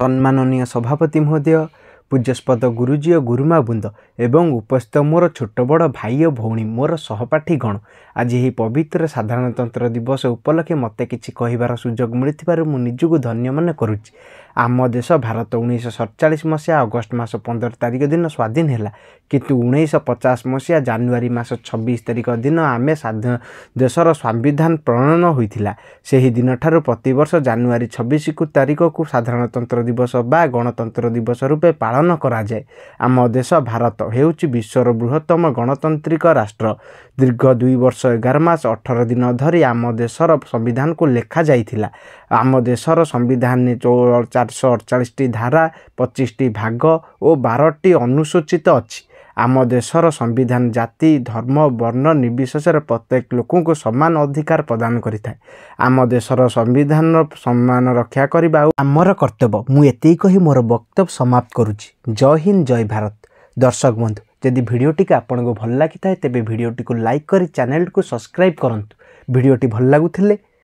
सम्माननीय सभापति महोदय, पूज्यस्पद गुरुजी और गुरुमा वृंद एवं उपस्थित मोर छोट बड़ भाई और भौणी मोर सहपाठी गण, आज यही पवित्र साधारणतंत्र दिवस उपलक्षे मते किछि कहिबार सुजोग मिलिथिबारु मु निजकु धन्य मन करुछि। आम देश भारत 1947 मसीहा अगस्ट मास 15 तारिख दिन स्वाधीन है, किंतु 1950 मसीहा जानुआरी मास 26 तारिख दिन आम देशर संविधान प्रणयन होइथिला। सेही दिन ठारू प्रतिवर्ष जानुआरी 26 तारिख को साधारणतंत्र दिवस बा गणतंत्र दिवस रूपे पालन करा जाए। आम देश भारत हेउछि विश्वर बृहत्तम गणतांत्रिक राष्ट्र। दीर्घ 2 वर्ष 11 मास 18 दिन धरी आम देशर संविधान को लेखा जाइथिला। आम देशर संविधान 448 धारा, 25 भाग और 12 अनुसूचित अछि। आम देशर संविधान जाति धर्म वर्ण निर्विशेष प्रत्येक लोक को समान अधिकार प्रदान करिथाय। आम देशर संविधान सम्मान रक्षा करबा आमर कर्तव्य। मु एति कहि मोर वक्तव्य समाप्त करुछि। जय हिंद, जय भारत। दर्शक बंधु, यदि भिडियोटी आपको भल लगी थाए तेबे भिडियोटी को लाइक करी चैनल को सब्सक्राइब करंतु। भिडियोटी भल लागुथिले